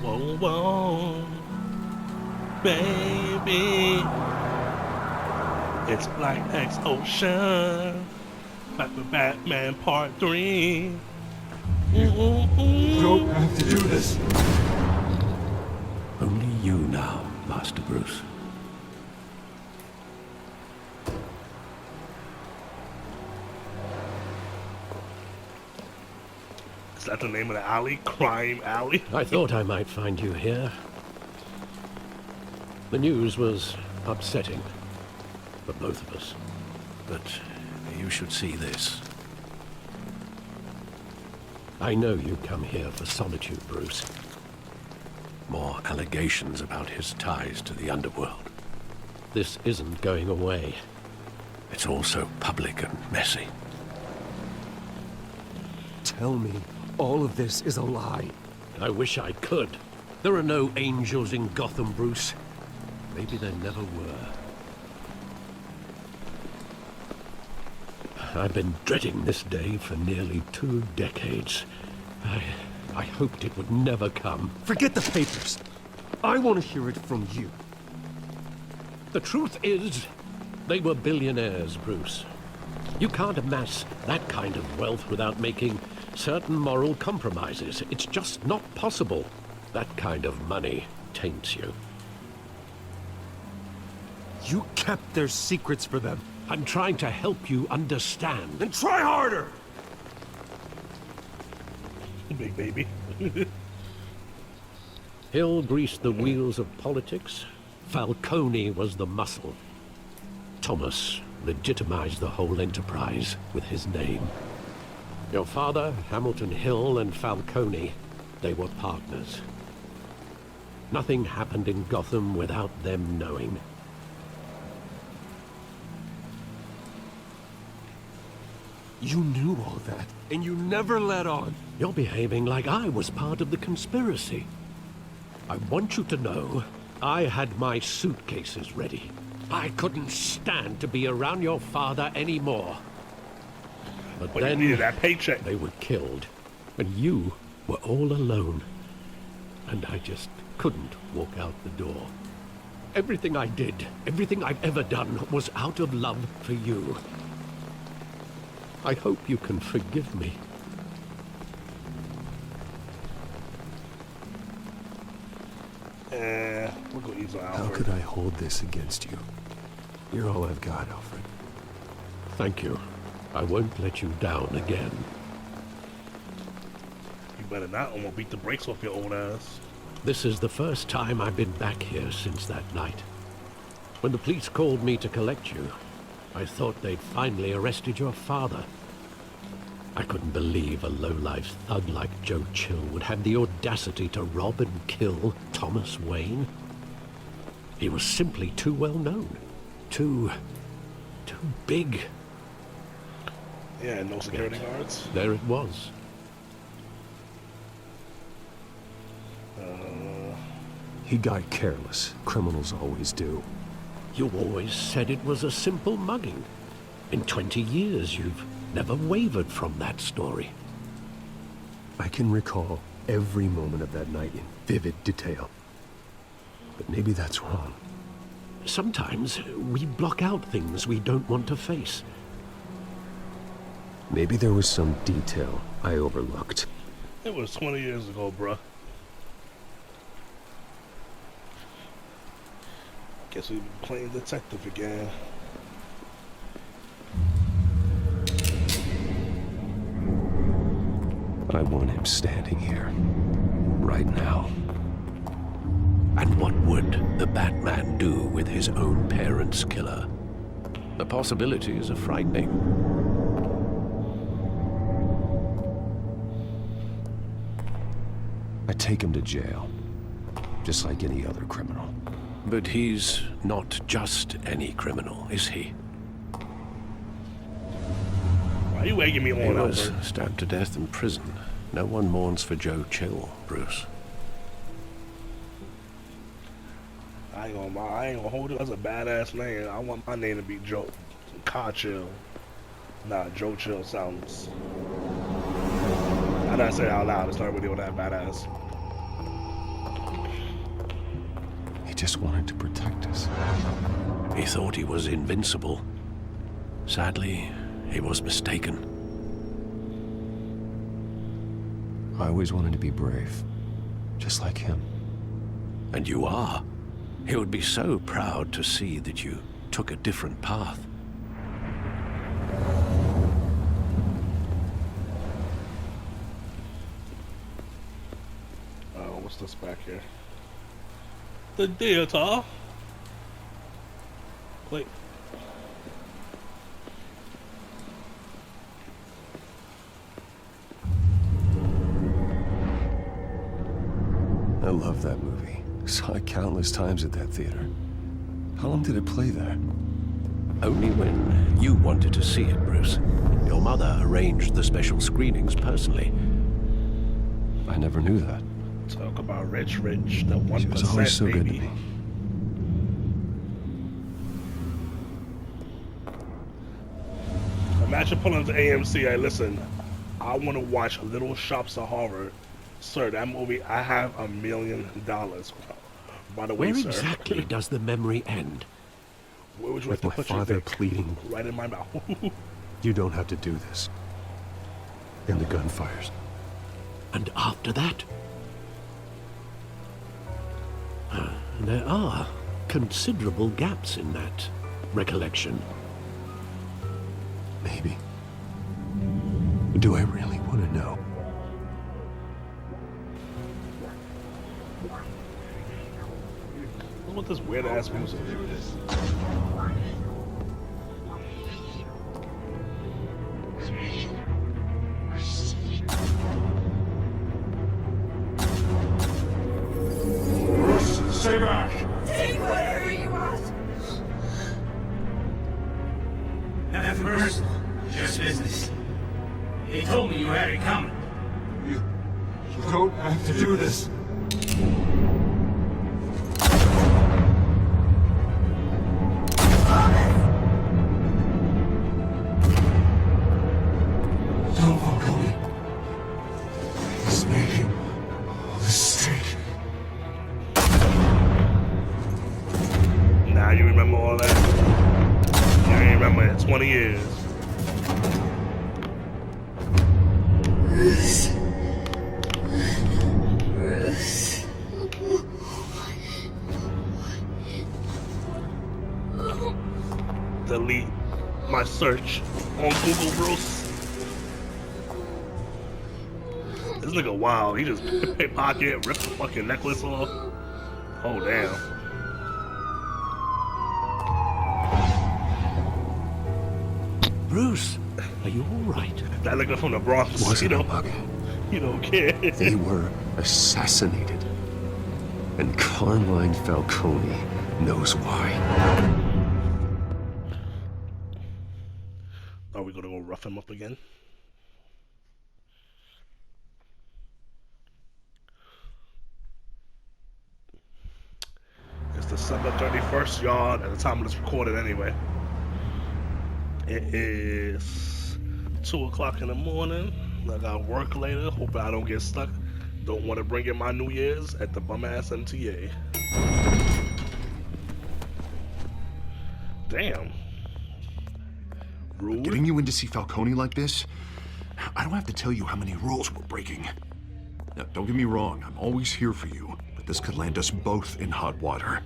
Whoa, whoa, baby. It's Black X Ocean. Back with Batman Part 3. You don't have to do this. Only you now, Master Bruce. Is that the name of the alley? Crime Alley? I thought I might find you here. The news was upsetting for both of us. But you should see this. I know you come here for solitude, Bruce. More allegations about his ties to the underworld. This isn't going away. It's also public and messy. Tell me, all of this is a lie. I wish I could. There are no angels in Gotham, Bruce. Maybe there never were. I've been dreading this day for nearly 2 decades. I hoped it would never come. Forget the papers. I want to hear it from you. The truth is, they were billionaires, Bruce. You can't amass that kind of wealth without making certain moral compromises. It's just not possible. That kind of money taints you. You kept their secrets for them. I'm trying to help you understand. Then try harder! Big baby. Hill greased the wheels of politics. Falcone was the muscle. Thomas legitimized the whole enterprise with his name. Your father, Hamilton Hill, and Falcone, they were partners. Nothing happened in Gotham without them knowing. You knew all that, and you never let on. You're behaving like I was part of the conspiracy. I want you to know, I had my suitcases ready. I couldn't stand to be around your father anymore. But Well, then you needed that paycheck. they were killed, and you were all alone. And I just couldn't walk out the door. Everything I did, everything I've ever done, was out of love for you. I hope you can forgive me. We'll go easy on How Alfred. could I hold this against you? You're all I've got, Alfred. Thank you. I won't let you down again. You better not. I'm gonna beat the brakes off your old ass. This is the first time I've been back here since that night. When the police called me to collect you, I thought they'd finally arrested your father. I couldn't believe a low-life thug like Joe Chill would have the audacity to rob and kill Thomas Wayne. He was simply too well known. Too big. Yeah, no security guards. There it was. He got careless. Criminals always do. You always said it was a simple mugging. In 20 years, you've never wavered from that story. I can recall every moment of that night in vivid detail. But maybe that's wrong. Sometimes we block out things we don't want to face. Maybe there was some detail I overlooked. It was 20 years ago, bruh. Guess we've been playing detective again. I want him standing here. Right now. And what would the Batman do with his own parents' killer? The possibilities are frightening. I take him to jail. Just like any other criminal. But he's not just any criminal, is he? Why are you egging me He on, was Alfred? stabbed to death in prison. No one mourns for Joe Chill, Bruce. I ain't gonna hold it. That's a badass name. I want my name to be Joe. car chill. Nah, Joe chill sounds. I didn't say it out loud. It's not really all that badass. He just wanted to protect us. He thought he was invincible. Sadly, he was mistaken. I always wanted to be brave, just like him. And you are. He would be so proud to see that you took a different path. Oh, what's this back here? The theater. Wait. I love that movie. Saw it countless times at that theater. How long did it play there? Only when you wanted to see it, Bruce. Your mother arranged the special screenings personally. I never knew that. Talk about rich, the 1%, She was always so good to baby. me. Imagine pulling up to AMC. Hey, listen, I want to watch Little Shops of Horror. Sir, that movie, I have $1 million. By the way, Where sir. exactly does the memory end? Where would you With like my to put your father dick? pleading, Right in my mouth. you don't have to do this. And the gun fires. And after that? There are considerable gaps in that recollection. Maybe. Do I really want to know? What's this weird ass music? Stay back! Take whatever you want. Nothing personal, just business. He told me you had it coming. You don't have to do this. Don't walk away. He's making a mistake. Now you remember all that. You ain't remember it 20 years. Bruce. Bruce. Delete my search on Google, Bruce. This nigga wild. He just pickpocket, ripped the fucking necklace off. Oh damn. Bruce, are you all right? That nigga from the Bronx. Wasn't you a know, bug. you don't care. They were assassinated. And Carmine Falcone knows why. Are we gonna go rough him up again? It's December 31st, y'all, at the time of this recorded anyway. It is 2 o'clock in the morning. I got work later. Hope I don't get stuck. Don't want to bring in my New Year's at the bum-ass MTA. Damn. Rude. Getting you in to see Falcone like this? I don't have to tell you how many rules we're breaking. Now, don't get me wrong, I'm always here for you, but this could land us both in hot water.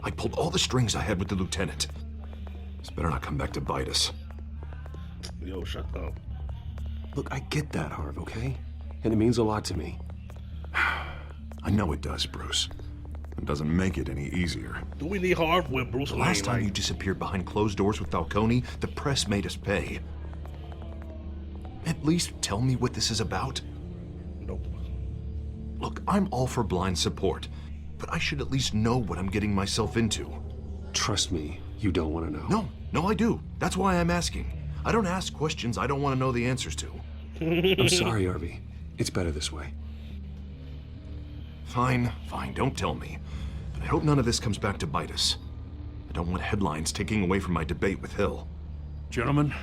I pulled all the strings I had with the lieutenant. This better not come back to bite us. Yo, shut up. Look, I get that, Harv, okay? And it means a lot to me. I know it does, Bruce. It doesn't make it any easier. Do we need Harv with Bruce The Wayne? last time like, you disappeared behind closed doors with Falcone, the press made us pay. At least tell me what this is about. Nope. Look, I'm all for blind support, but I should at least know what I'm getting myself into. Trust me, you don't want to know. No, I do. That's why I'm asking. I don't ask questions I don't want to know the answers to. I'm sorry, Harvey. It's better this way. Fine, don't tell me. But I hope none of this comes back to bite us. I don't want headlines taking away from my debate with Hill. Gentlemen,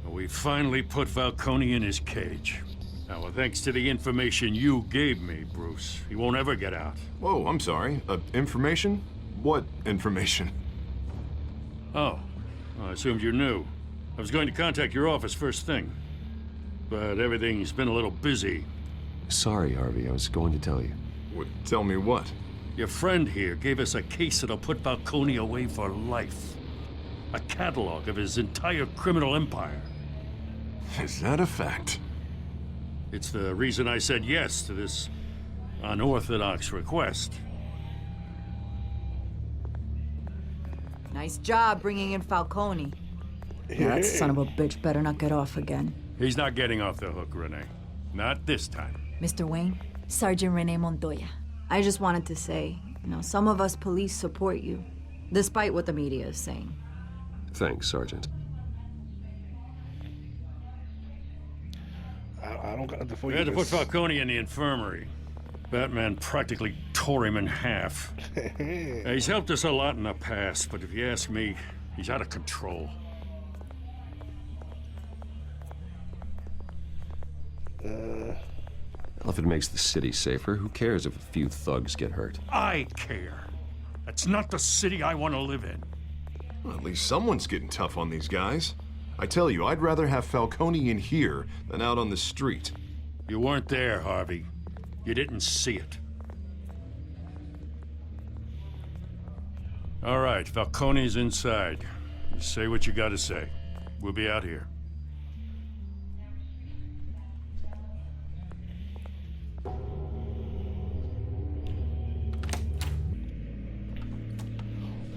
we finally put Falcone in his cage. Now, thanks to the information you gave me, Bruce, he won't ever get out. Whoa, I'm sorry. Information? What information? Oh, I assumed you knew. I was going to contact your office first thing, but everything's been a little busy. Sorry, Harvey, I was going to tell you. Tell me what? Your friend here gave us a case that'll put Falcone away for life. A catalog of his entire criminal empire. Is that a fact? It's the reason I said yes to this unorthodox request. Nice job bringing in Falcone. Yeah, that son of a bitch better not get off again. He's not getting off the hook, Renee. Not this time. Mr. Wayne, Sergeant Renee Montoya. I just wanted to say, some of us police support you, despite what the media is saying. Thanks, Sergeant. I don't got it for We you. had to put Falcone in the infirmary. Batman practically tore him in half. He's helped us a lot in the past, but if you ask me, he's out of control. Well, if it makes the city safer, who cares if a few thugs get hurt? I care. That's not the city I want to live in. Well, at least someone's getting tough on these guys. I tell you, I'd rather have Falcone in here than out on the street. You weren't there, Harvey. You didn't see it. All right, Falcone's inside. You say what you gotta say. We'll be out here.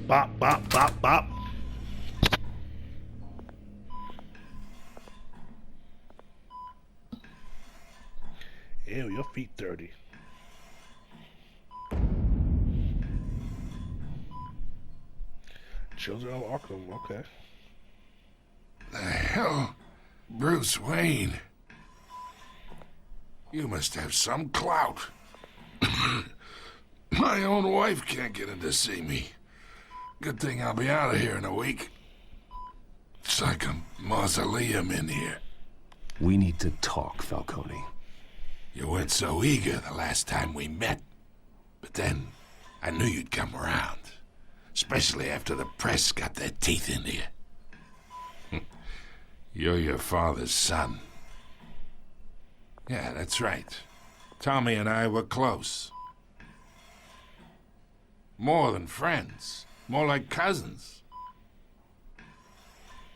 Bop, bop, bop, bop. Ew, your feet dirty. Children of Arkham, okay. The hell? Bruce Wayne? You must have some clout. My own wife can't get in to see me. Good thing I'll be out of here in a week. It's like a mausoleum in here. We need to talk, Falcone. You weren't so eager the last time we met. But then, I knew you'd come around. Especially after the press got their teeth into you. You're your father's son. Yeah, that's right. Tommy and I were close. More than friends. More like cousins.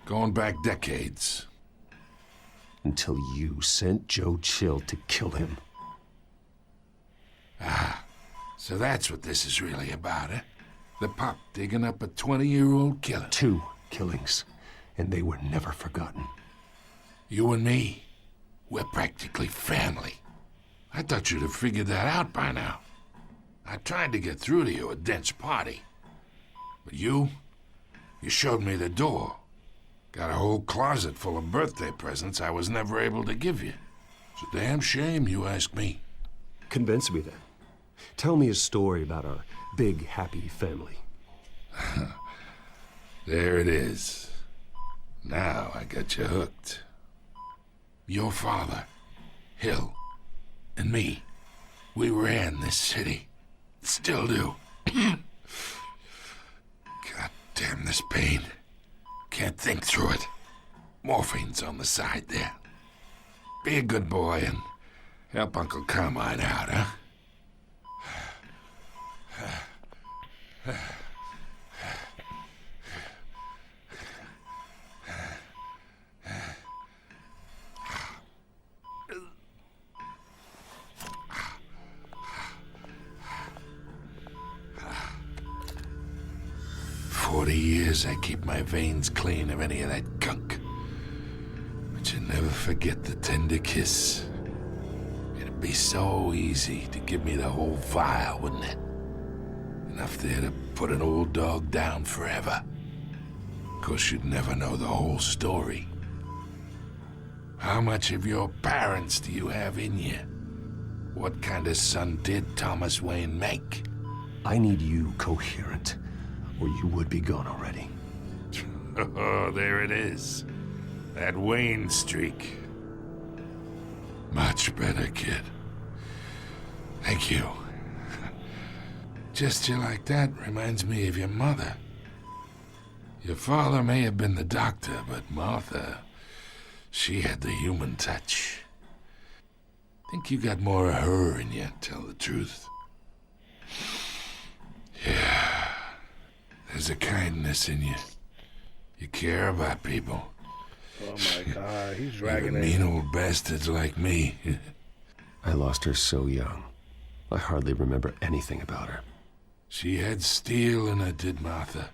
Going back decades. Until you sent Joe Chill to kill him. So that's what this is really about, eh? The pup digging up a 20-year-old killer. 2 killings, and they were never forgotten. You and me, we're practically family. I thought you'd have figured that out by now. I tried to get through to you at Dent's party. But you showed me the door. Got a whole closet full of birthday presents I was never able to give you. It's a damn shame, you ask me. Convince me then. Tell me a story about our big, happy family. There it is. Now I got you hooked. Your father, Hill, and me, we ran this city. Still do. God damn this pain. Can't think through it. Morphine's on the side there. Be a good boy and help Uncle Carmine out, huh? I keep my veins clean of any of that gunk. But you never forget the tender kiss. It'd be so easy to give me the whole vial, wouldn't it? Enough there to put an old dog down forever. Of course, you'd never know the whole story. How much of your parents do you have in you? What kind of son did Thomas Wayne make? I need you coherent, or you would be gone already. Oh, there it is. That Wayne streak. Much better, kid. Thank you. Gesture like that reminds me of your mother. Your father may have been the doctor, but Martha, she had the human touch. Think you got more of her in you, tell the truth. Yeah. There's a kindness in you. You care about people. Oh my God, he's dragging Even it. mean old bastards like me. I lost her so young. I hardly remember anything about her. She had steel in her, did Martha.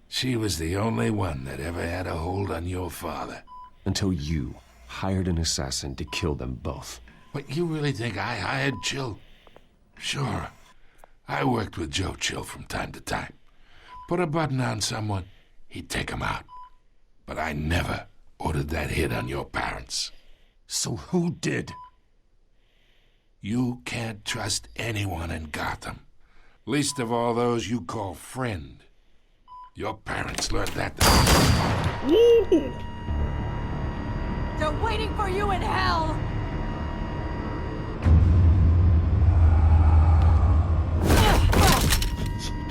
She was the only one that ever had a hold on your father. Until you hired an assassin to kill them both. What, you really think I hired Chill? Sure. I worked with Joe Chill from time to time. Put a button on someone, he'd take him out. But I never ordered that hit on your parents. So who did? You can't trust anyone in Gotham. Least of all those you call friend. Your parents learned that. Woo! They're waiting for you in hell!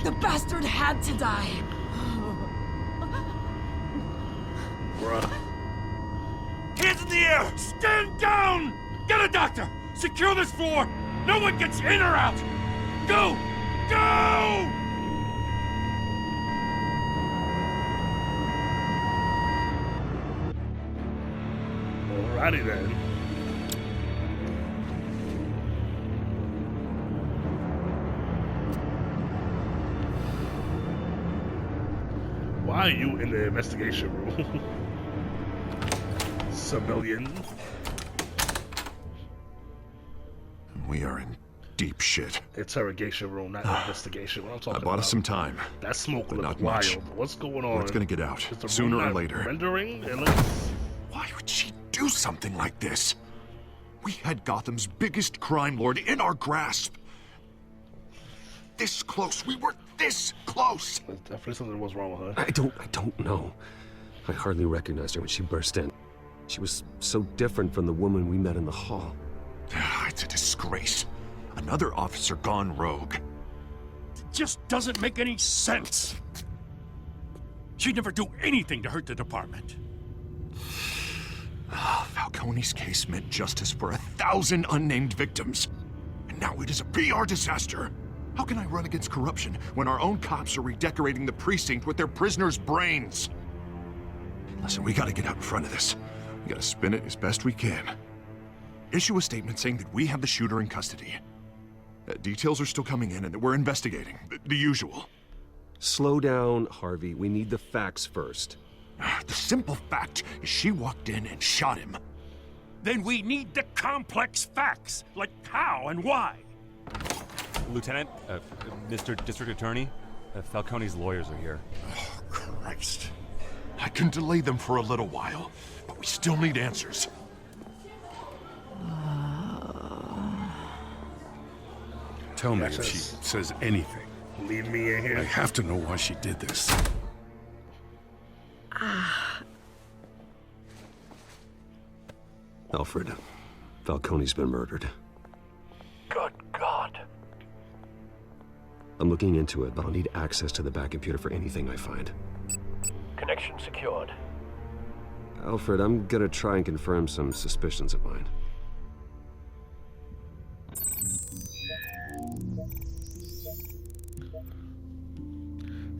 The bastard had to die. Bruh. Hands in the air! Stand down! Get a doctor! Secure this floor! No one gets in or out! Go! Go! Alrighty then. Why are you in the investigation room? Civilian. We are in deep shit. Interrogation room, not investigation. What I'm talking I bought about. us some time. That smoke but looks not wild. much. What's going on? Word's gonna get out, Is the sooner room or not later. Rendering? It looks... Why would she do something like this? We had Gotham's biggest crime lord in our grasp. This close. We were this close. There's definitely something was wrong with her. I don't know. I hardly recognized her when she burst in. She was so different from the woman we met in the hall. It's a disgrace. Another officer gone rogue. It just doesn't make any sense. She'd never do anything to hurt the department. Falcone's case meant justice for 1,000 unnamed victims. And now it is a PR disaster. How can I run against corruption when our own cops are redecorating the precinct with their prisoners' brains? Listen, we gotta get out in front of this. We gotta spin it as best we can. Issue a statement saying that we have the shooter in custody. Details are still coming in and that we're investigating. The usual. Slow down, Harvey. We need the facts first. The simple fact is she walked in and shot him. Then we need the complex facts, like how and why. Lieutenant, Mr. District Attorney, Falcone's lawyers are here. Oh, Christ. I can delay them for a little while, but we still need answers. Tell me if she says anything. Leave me in I here. have to know why she did this. Alfred, Falcone's been murdered. Good God. I'm looking into it, but I'll need access to the back computer for anything I find. Connection secured. Alfred, I'm gonna try and confirm some suspicions of mine.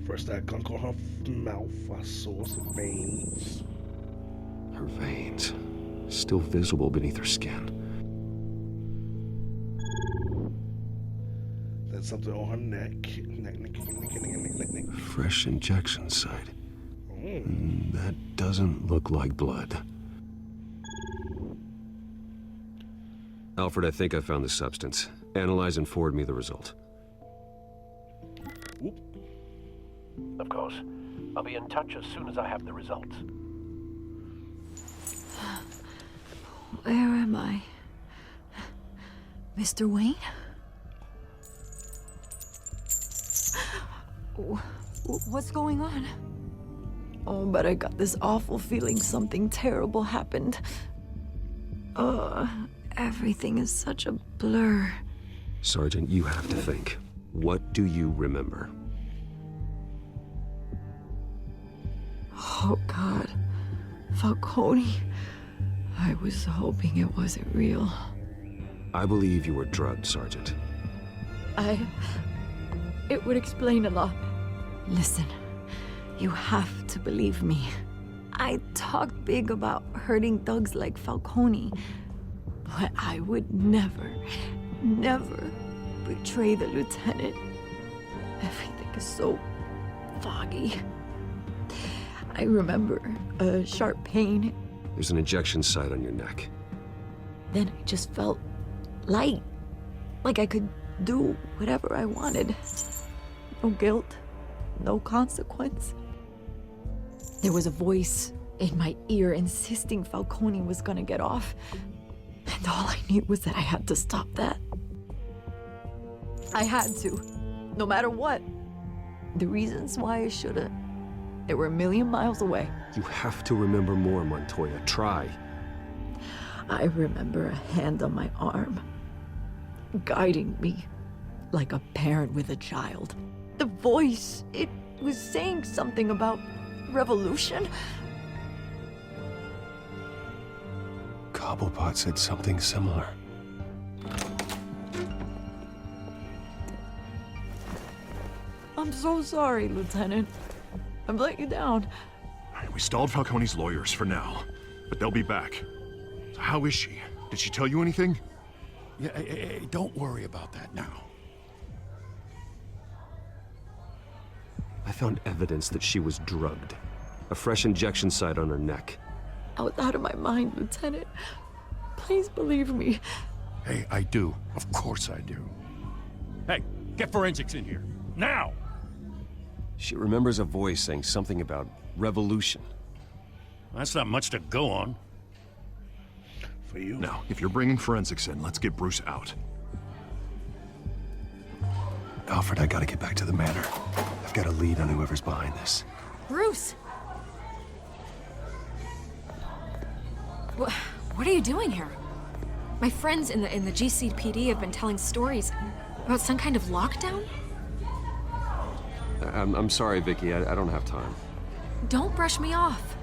First that gunk on her mouth, I saw some veins. Her veins, still visible beneath her skin. Then something on her neck. Neck. Fresh injection site. That doesn't look like blood. Alfred, I think I found the substance. Analyze and forward me the result. Of course. I'll be in touch as soon as I have the results. Where am I? Mr. Wayne? What's going on? Oh, but I got this awful feeling something terrible happened. Everything is such a blur. Sergeant, you have to think. What do you remember? Oh, God. Falcone. I was hoping it wasn't real. I believe you were drugged, Sergeant. It would explain a lot. Listen, you have to believe me. I talked big about hurting thugs like Falcone, but I would never betray the lieutenant. Everything is so foggy. I remember a sharp pain. There's an injection site on your neck. Then I just felt light, like I could do whatever I wanted. No guilt, no consequence. There was a voice in my ear insisting Falcone was gonna get off. And all I knew was that I had to stop that. I had to, no matter what. The reasons why I should've, they were a million miles away. You have to remember more, Montoya. Try. I remember a hand on my arm, guiding me like a parent with a child. The voice, it was saying something about revolution. Cobblepot said something similar. I'm so sorry, Lieutenant. I've let you down. All right, we stalled Falcone's lawyers for now, but they'll be back. So how is she? Did she tell you anything? Yeah, hey, don't worry about that now. I found evidence that she was drugged. A fresh injection site on her neck. I was out of my mind, Lieutenant. Please believe me. Hey, I do. Of course I do. Hey, get forensics in here. Now! She remembers a voice saying something about revolution. That's not much to go on. For you. Now, if you're bringing forensics in, let's get Bruce out. Alfred, I gotta get back to the manor. I've got a lead on whoever's behind this. Bruce! What are you doing here? My friends in the GCPD have been telling stories about some kind of lockdown? I'm sorry, Vicky. I don't have time. Don't brush me off.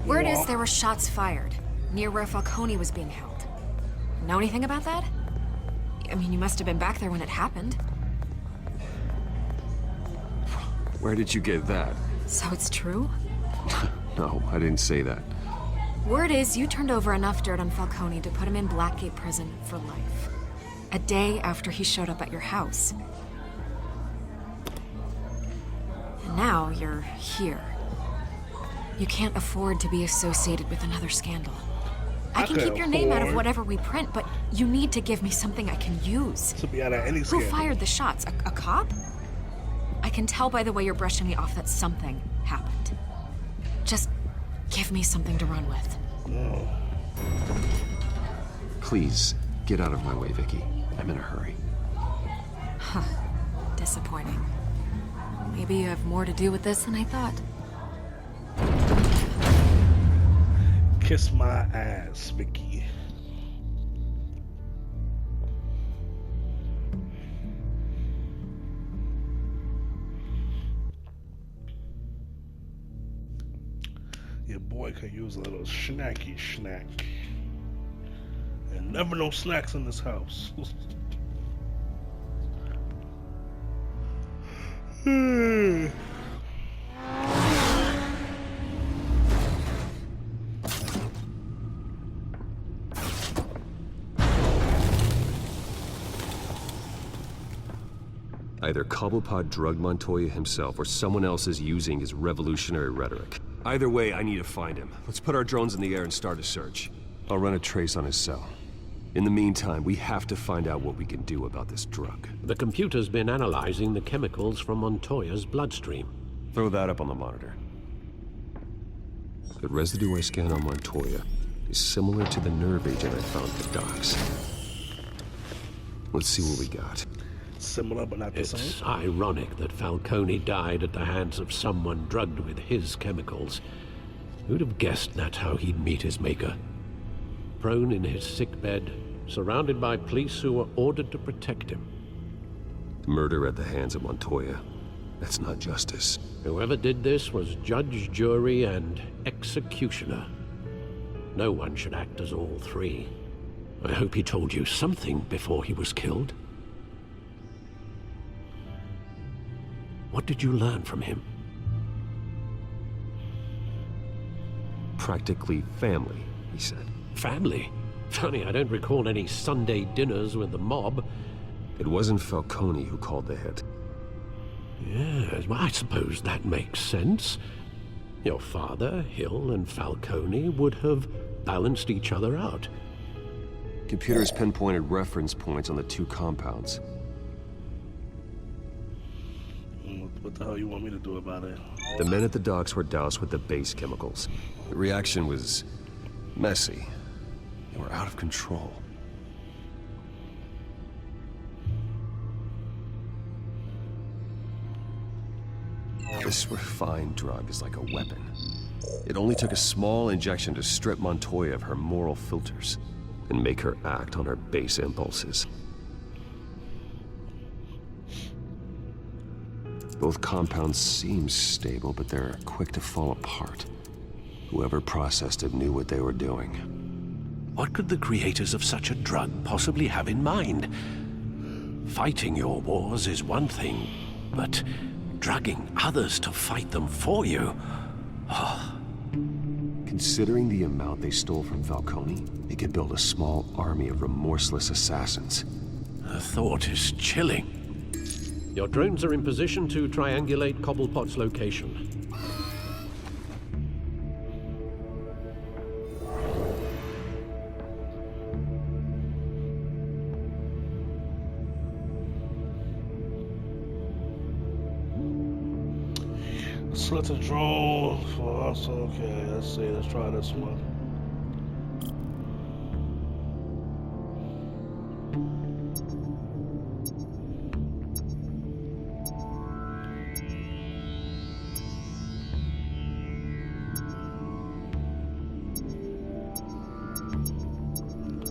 Word is there were shots fired near where Falcone was being held. Know anything about that? I mean, you must have been back there when it happened. Where did you get that? So it's true? No, I didn't say that. Word is you turned over enough dirt on Falcone to put him in Blackgate Prison for life. A day after he showed up at your house. And now you're here. You can't afford to be associated with another scandal. I can keep your name out of whatever we print, but you need to give me something I can use. To be out of any Who scandal. fired the shots? A cop? I can tell by the way you're brushing me off that something happened. Just give me something to run with. Oh. Please, get out of my way, Vicky. I'm in a hurry. Huh. Disappointing. Maybe you have more to do with this than I thought. Kiss my ass, Vicky. Your boy could use a little snacky snack. And never no snacks in this house. Either Cobblepot drugged Montoya himself, or someone else is using his revolutionary rhetoric. Either way, I need to find him. Let's put our drones in the air and start a search. I'll run a trace on his cell. In the meantime, we have to find out what we can do about this drug. The computer's been analyzing the chemicals from Montoya's bloodstream. Throw that up on the monitor. The residue I scanned on Montoya is similar to the nerve agent I found at the docks. Let's see what we got. Similar, but not the It's same. ironic that Falcone died at the hands of someone drugged with his chemicals. Who'd have guessed that's how he'd meet his maker? Prone in his sickbed, surrounded by police who were ordered to protect him. Murder at the hands of Montoya. That's not justice. Whoever did this was judge, jury, and executioner. No one should act as all three. I hope he told you something before he was killed. What did you learn from him? Practically family, he said. Family? Funny, I don't recall any Sunday dinners with the mob. It wasn't Falcone who called the hit. Yes, well, I suppose that makes sense. Your father, Hill, and Falcone would have balanced each other out. Computers pinpointed reference points on the two compounds. What the hell you want me to do about it? The men at the docks were doused with the base chemicals. The reaction was messy. They were out of control. This refined drug is like a weapon. It only took a small injection to strip Montoya of her moral filters and make her act on her base impulses. Both compounds seem stable, but they're quick to fall apart. Whoever processed it knew what they were doing. What could the creators of such a drug possibly have in mind? Fighting your wars is one thing, but drugging others to fight them for you? Considering the amount they stole from Falcone, they could build a small army of remorseless assassins. The thought is chilling. Your drones are in position to triangulate Cobblepot's location. Select a drone for us. Okay, let's see. Let's try this one.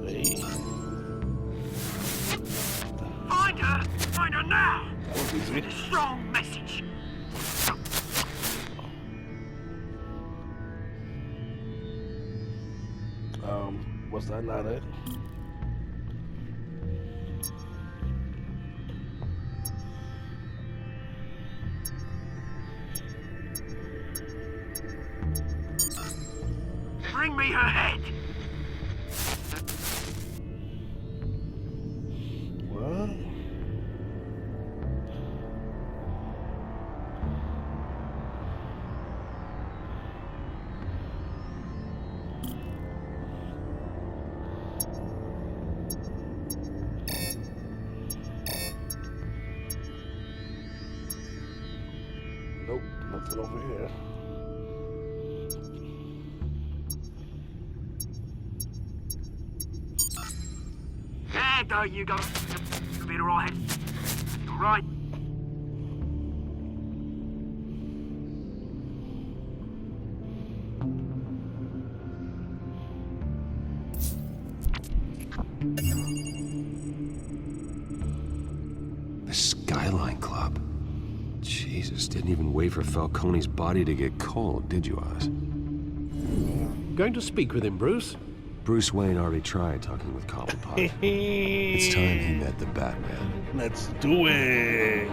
Hey. Find her! Find her now! That was easy. A strong message. Was that not it? Bring me her head! What? Nope, nothing over here. There you go. You'll be alright. Alright. The Skyline Club. Jesus, didn't even wait for Falcone's body to get cold, did you, Oz? Going to speak with him, Bruce? Bruce Wayne already tried talking with Cobblepot. It's time he met the Batman. Let's do it.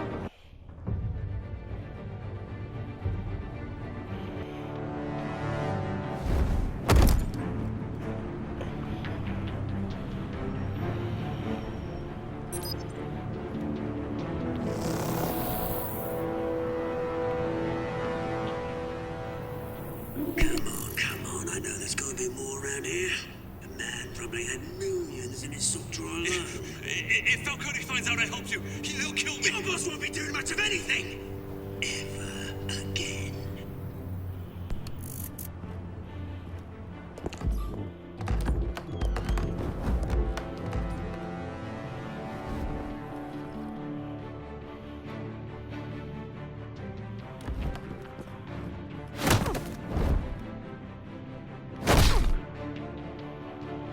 Come on, I know there's gotta be more around here. The man probably had millions in his sock drawer alone. If Falcone finds out I helped you, he'll kill me. Your boss won't be doing much of anything! Ever again.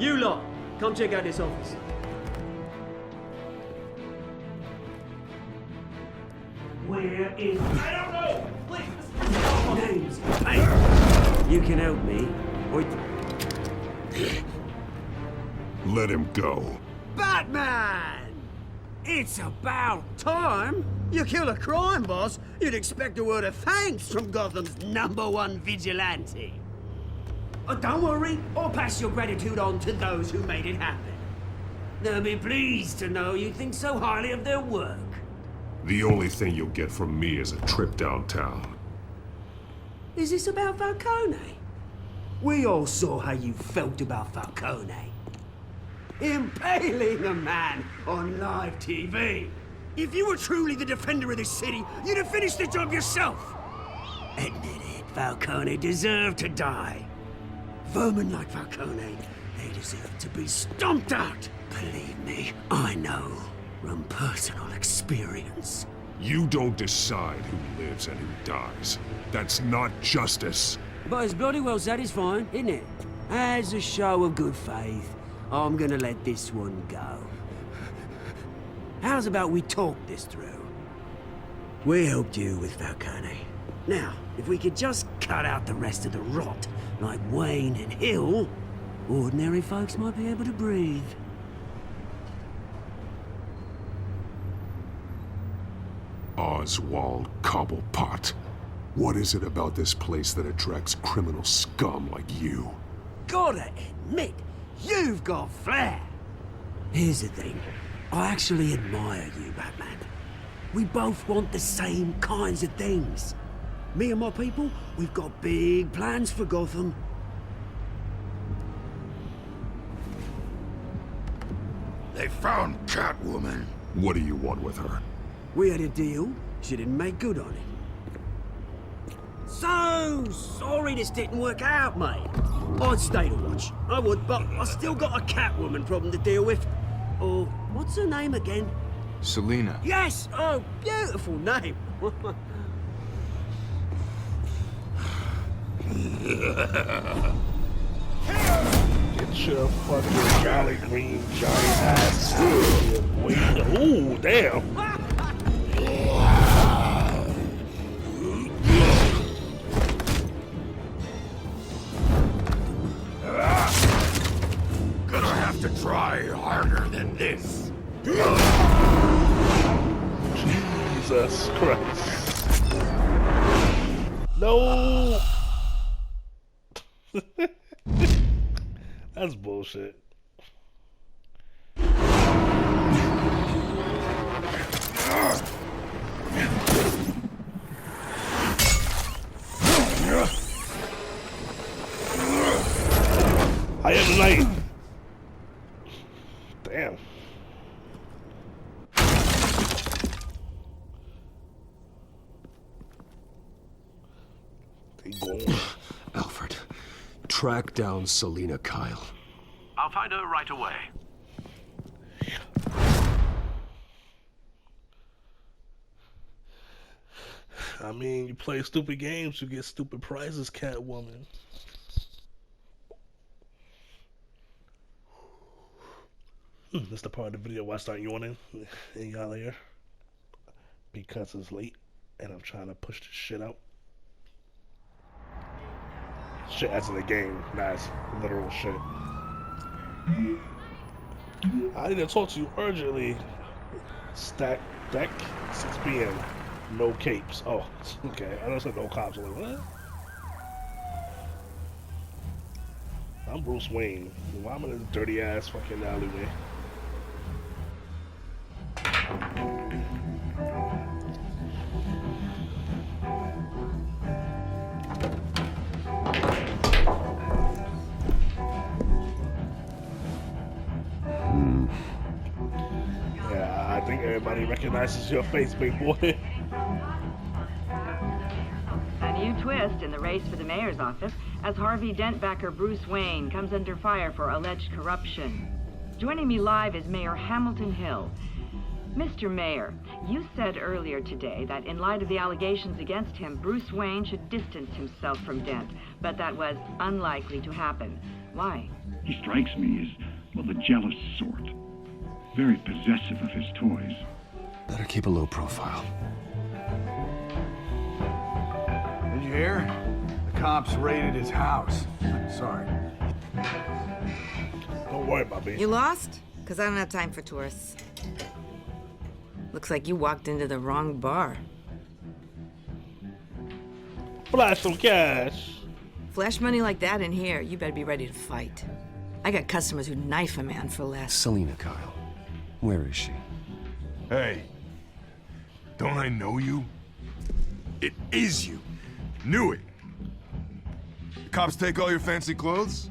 You lot, come check out this office. Where is... I don't know! Please, names. Hey, you can help me. Let him go. Batman! It's about time. You kill a crime boss, you'd expect a word of thanks from Gotham's #1 vigilante. Oh, don't worry, I'll pass your gratitude on to those who made it happen. They'll be pleased to know you think so highly of their work. The only thing you'll get from me is a trip downtown. Is this about Falcone? We all saw how you felt about Falcone. Impaling a man on live TV. If you were truly the defender of this city, you'd have finished the job yourself. Admit it, Falcone deserved to die. Vermin like Falcone, they deserve to be stomped out. Believe me, I know from personal experience. You don't decide who lives and who dies. That's not justice. But it's bloody well satisfying, isn't it? As a show of good faith, I'm gonna let this one go. How's about we talk this through? We helped you with Falcone. Now, if we could just cut out the rest of the rot, like Wayne and Hill, ordinary folks might be able to breathe. Oswald Cobblepot. What is it about this place that attracts criminal scum like you? Gotta admit, you've got flair. Here's the thing. I actually admire you, Batman. We both want the same kinds of things. Me and my people, we've got big plans for Gotham. They found Catwoman. What do you want with her? We had a deal. She didn't make good on it. So sorry this didn't work out, mate. I'd stay to watch. I would, but I still got a Catwoman problem to deal with. Oh, what's her name again? Selina. Yes! Oh, beautiful name. Get your fucking Jolly Green giant ass out of here, boy. Ooh, damn. Gonna have to try harder than this. Jesus Christ. No! That's bullshit. I am the knight. Damn. Alfred, track down Selina Kyle. I'll find her right away. I mean, you play stupid games, you get stupid prizes, Catwoman. That's the part of the video where I start yawning and y'all here. Because it's late and I'm trying to push this shit out. Shit as in the game, nice, literal shit. I need to talk to you urgently. Stack deck, 6 p.m. No capes. Oh, okay. I don't say no cops. I'm like, what? I'm Bruce Wayne. Why am I in this dirty ass fucking alleyway? Yeah, I think everybody recognizes your face, big boy. A new twist in the race for the mayor's office as Harvey Dent backer Bruce Wayne comes under fire for alleged corruption. Joining me live is Mayor Hamilton Hill. Mr. Mayor, you said earlier today that in light of the allegations against him, Bruce Wayne should distance himself from Dent, but that was unlikely to happen. Why? He strikes me as, well, the jealous sort. Very possessive of his toys. Better keep a low profile. Did you hear? The cops raided his house. Sorry. Don't worry about me. You lost? Because I don't have time for tourists. Looks like you walked into the wrong bar. Flash some cash. Flash money like that in here, you better be ready to fight. I got customers who'd knife a man for less. Selina Kyle. Where is she? Hey. Don't I know you? It is you. Knew it. The cops take all your fancy clothes?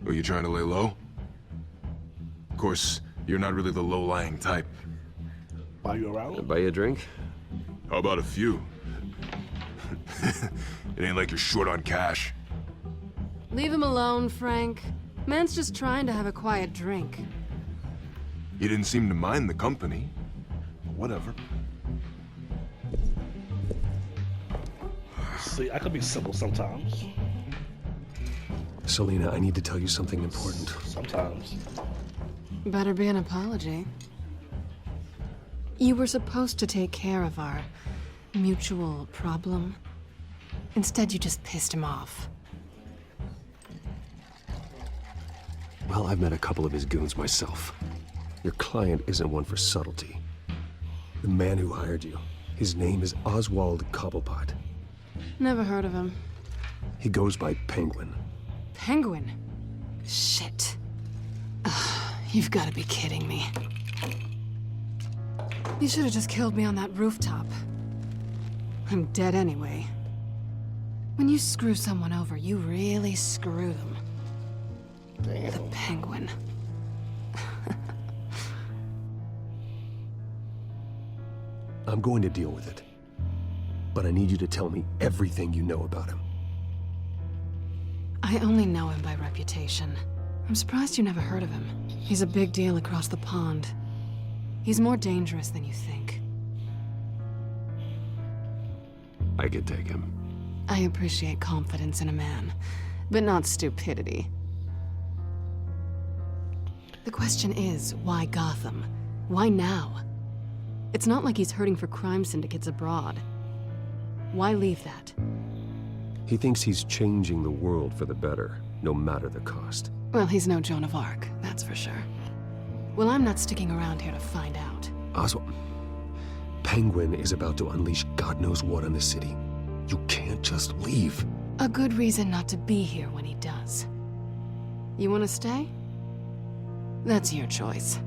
Or you trying to lay low? Of course, you're not really the low-lying type. Buy you around? Buy you a drink? How about a few? It ain't like you're short on cash. Leave him alone, Frank. Man's just trying to have a quiet drink. He didn't seem to mind the company. Whatever. See, I could be simple sometimes. Selina, I need to tell you something important. Sometimes. Better be an apology. You were supposed to take care of our mutual problem. Instead, you just pissed him off. Well, I've met a couple of his goons myself. Your client isn't one for subtlety. The man who hired you, his name is Oswald Cobblepot. Never heard of him. He goes by Penguin. Penguin? Shit. Ugh, you've got to be kidding me. You should have just killed me on that rooftop. I'm dead anyway. When you screw someone over, you really screw them. Damn. The Penguin. I'm going to deal with it. But I need you to tell me everything you know about him. I only know him by reputation. I'm surprised you never heard of him. He's a big deal across the pond. He's more dangerous than you think. I could take him. I appreciate confidence in a man, but not stupidity. The question is, why Gotham? Why now? It's not like he's hurting for crime syndicates abroad. Why leave that? He thinks he's changing the world for the better, no matter the cost. Well, he's no Joan of Arc, that's for sure. Well, I'm not sticking around here to find out. Oswald, Penguin is about to unleash God knows what on the city. You can't just leave. A good reason not to be here when he does. You want to stay? That's your choice.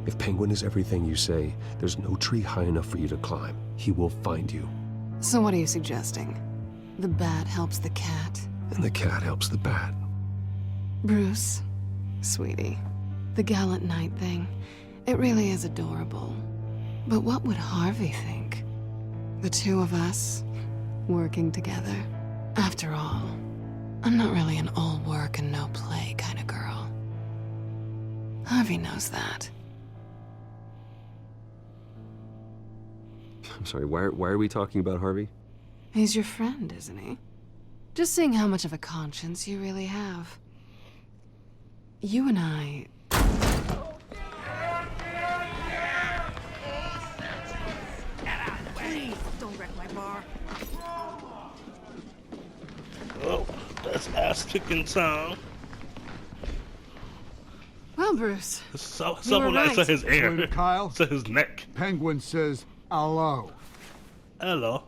If Penguin is everything you say, there's no tree high enough for you to climb. He will find you. So what are you suggesting? The bat helps the cat? And the cat helps the bat. Bruce, sweetie, the gallant knight thing, it really is adorable. But what would Harvey think? The two of us, working together? After all, I'm not really an all work and no play kind of girl. Harvey knows that. I'm sorry, why are we talking about Harvey? He's your friend, isn't he? Just seeing how much of a conscience you really have. You and I... Please, don't wreck my bar. Oh, that's ass-kicking time. Well, Bruce. Someone nice to his ear. Selina Kyle. To his neck. Penguin says hello. Hello.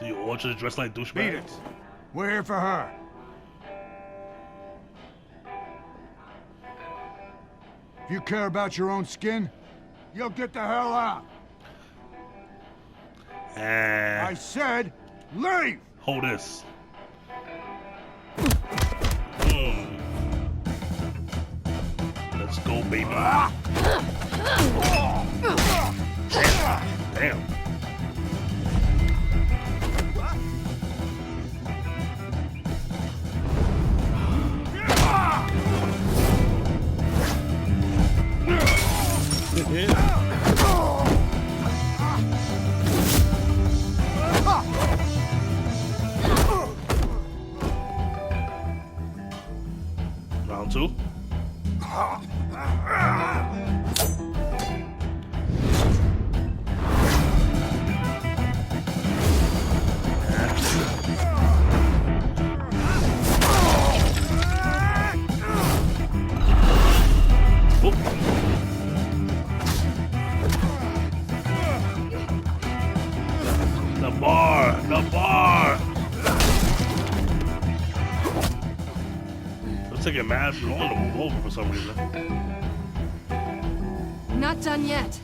Do you all just dress like douchebags? Beat it. We're here for her. If you care about your own skin, you'll get the hell out. I said, leave! Hold this. Let's go, baby. Damn. The bar. Looks like a mad on to move over for some reason. Not done yet.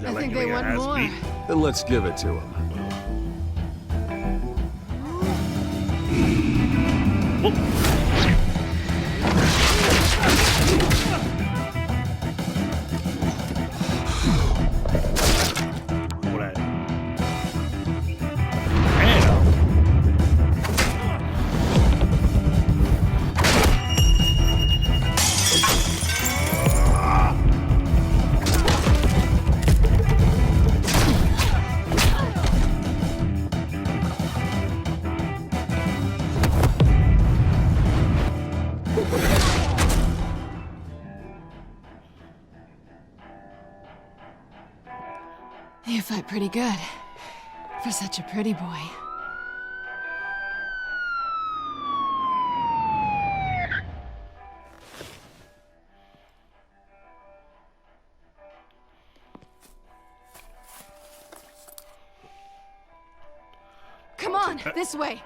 I think they want more. Then let's give it to him. You fight pretty good. For such a pretty boy. Come on, this way.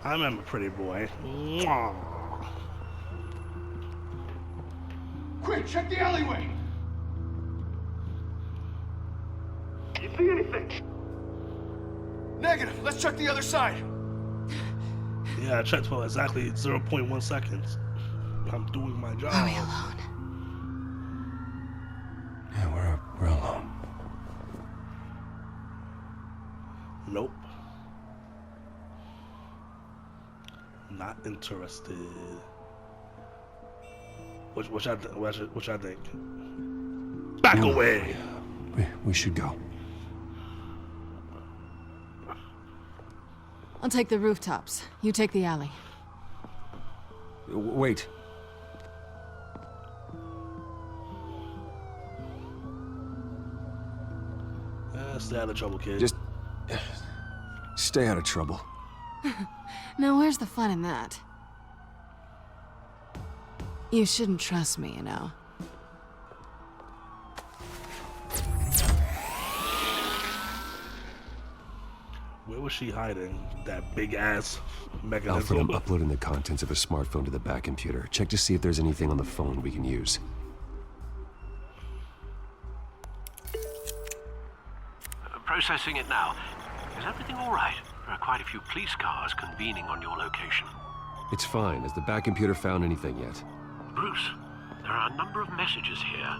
I remember Pretty Boy. Mwah. Quick, check the alleyway. You see anything? Negative. Let's check the other side. Yeah, I checked for exactly 0.1 seconds. I'm doing my job. Are we alone? Yeah, we're alone. Nope. Not interested. What I think? Back away. We should go. I'll take the rooftops. You take the alley. Wait. Stay out of trouble, kid. Just stay out of trouble. Now, where's the fun in that? You shouldn't trust me, you know. Where was she hiding? That big ass mechanism. Alfred, I'm uploading the contents of a smartphone to the back computer. Check to see if there's anything on the phone we can use. Processing it now. Is everything all right? There are quite a few police cars convening on your location. It's fine. Has the back computer found anything yet? Bruce, there are a number of messages here.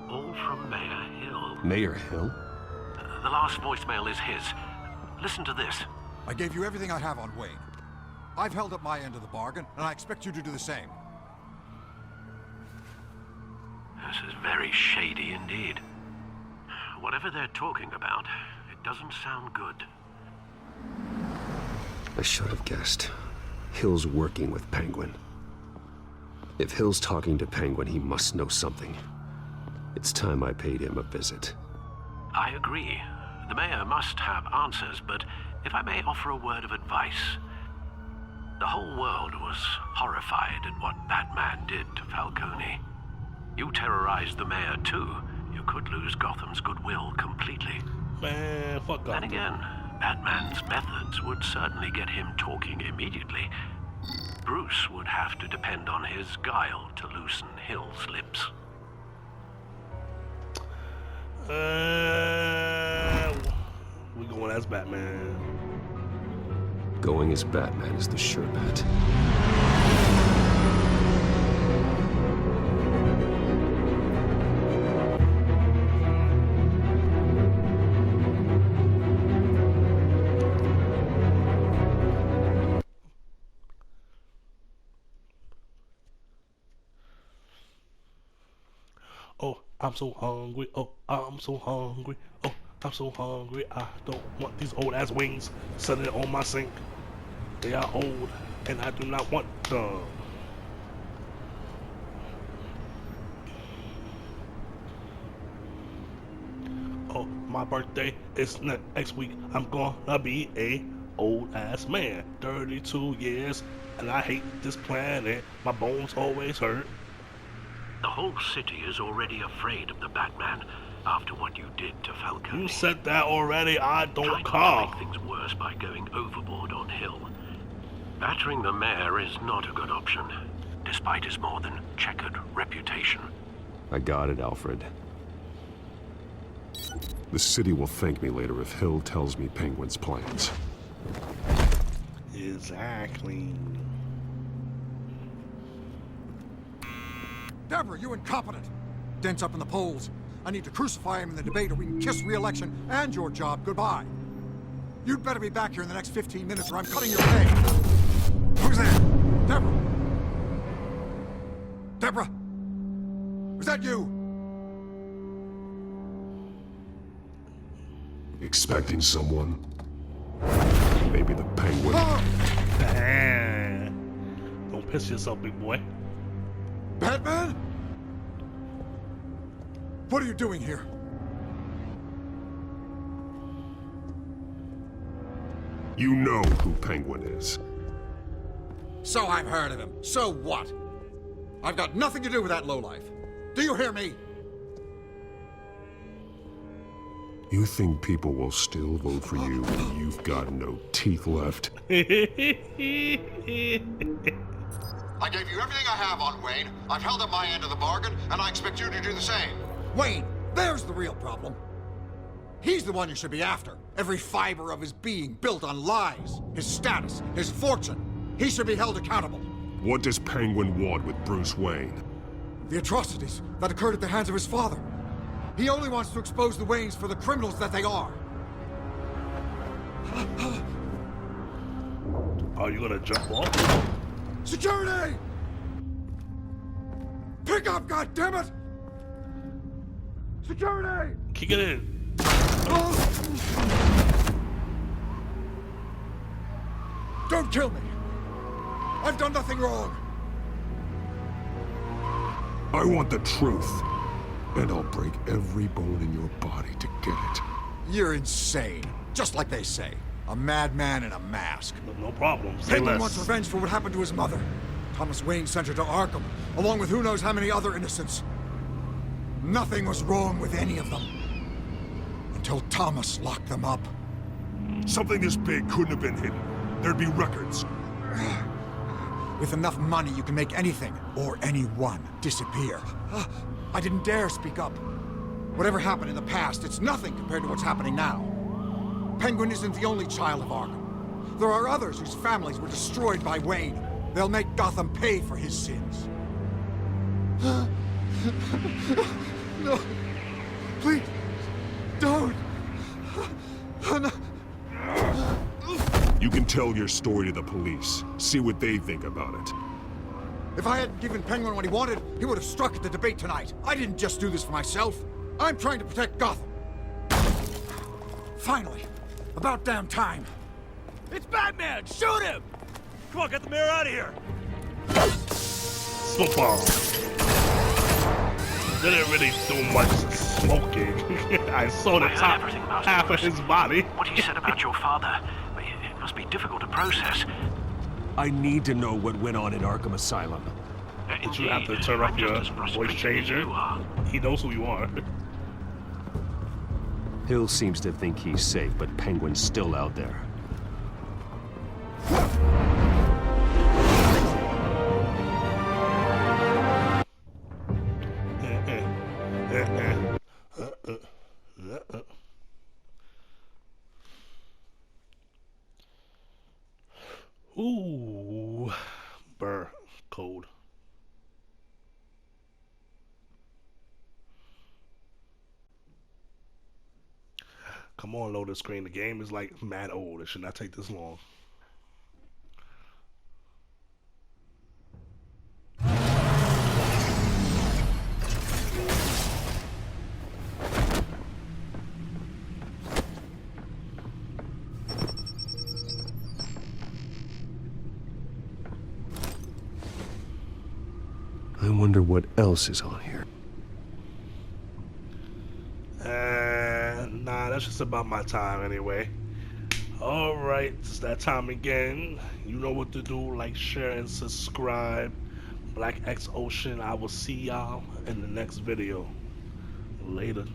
All from Mayor Hill. Mayor Hill? The last voicemail is his. Listen to this. I gave you everything I have on Wayne. I've held up my end of the bargain, and I expect you to do the same. This is very shady indeed. Whatever they're talking about, it doesn't sound good. I should have guessed. Hill's working with Penguin. If Hill's talking to Penguin, he must know something. It's time I paid him a visit. I agree. The mayor must have answers, but if I may offer a word of advice. The whole world was horrified at what Batman did to Falcone. You terrorized the mayor too. You could lose Gotham's goodwill completely. Man, fuck Gotham. Then again, Batman's methods would certainly get him talking immediately. Bruce would have to depend on his guile to loosen Hill's lips. We going as Batman. Going as Batman is the sure bet. Oh, I'm so hungry. Oh, I'm so hungry. Oh, I'm so hungry. I don't want these old ass wings sitting on my sink. They are old, and I do not want them. Oh, my birthday is next week. I'm gonna be a old ass man, 32 years, and I hate this planet. My bones always hurt. The whole city is already afraid of the Batman after what you did to Falcone. You said that already. I don't care. care. Make things worse by going overboard on Hill. Battering the mayor is not a good option, despite his more than checkered reputation. I got it, Alfred. The city will thank me later if Hill tells me Penguin's plans. Exactly. Deborah, you incompetent! Dent's up in the polls. I need to crucify him in the debate or we can kiss re-election and your job goodbye. You'd better be back here in the next 15 minutes or I'm cutting your pay. Who's there? Deborah! Deborah! Was that you? Expecting someone? Maybe the Penguin? Don't piss yourself, big boy. Batman? What are you doing here? You know who Penguin is. So I've heard of him. So what? I've got nothing to do with that lowlife. Do you hear me? You think people will still vote for you when you've got no teeth left? I gave you everything I have on Wayne. I've held up my end of the bargain, and I expect you to do the same. Wayne, there's the real problem. He's the one you should be after. Every fiber of his being built on lies, his status, his fortune. He should be held accountable. What does Penguin want with Bruce Wayne? The atrocities that occurred at the hands of his father. He only wants to expose the Waynes for the criminals that they are. Are you gonna jump off? Security! Pick up, goddammit! Security! Kick it in. Don't kill me! I've done nothing wrong! I want the truth. And I'll break every bone in your body to get it. You're insane. Just like they say. A madman in a mask. No problem. Penguin wants revenge for what happened to his mother. Thomas Wayne sent her to Arkham, along with who knows how many other innocents. Nothing was wrong with any of them. Until Thomas locked them up. Something this big couldn't have been hidden. There'd be records. With enough money, you can make anything, or anyone, disappear. I didn't dare speak up. Whatever happened in the past, it's nothing compared to what's happening now. Penguin isn't the only child of Arkham. There are others whose families were destroyed by Wayne. They'll make Gotham pay for his sins. No. Please. Don't. No. You can tell your story to the police. See what they think about it. If I hadn't given Penguin what he wanted, he would have struck at the debate tonight. I didn't just do this for myself. I'm trying to protect Gotham. Finally. About damn time. It's Batman! Shoot him! Come on, get the mayor out of here! Football. Didn't really do much smoking. I saw the top half of his body. What he said about your father, it must be difficult to process. I need to know what went on at Arkham Asylum. Did you have to turn up your voice changer? He knows who you are. Hill seems to think he's safe, but Penguin's still out there. Ooh, burr, cold. Come on, load the screen. The game is like mad old. It should not take this long. wonder what else is on here. Nah, that's just about my time anyway. Alright, it's that time again. You know what to do. Like, share, and subscribe. Black X Ocean. I will see y'all in the next video. Later.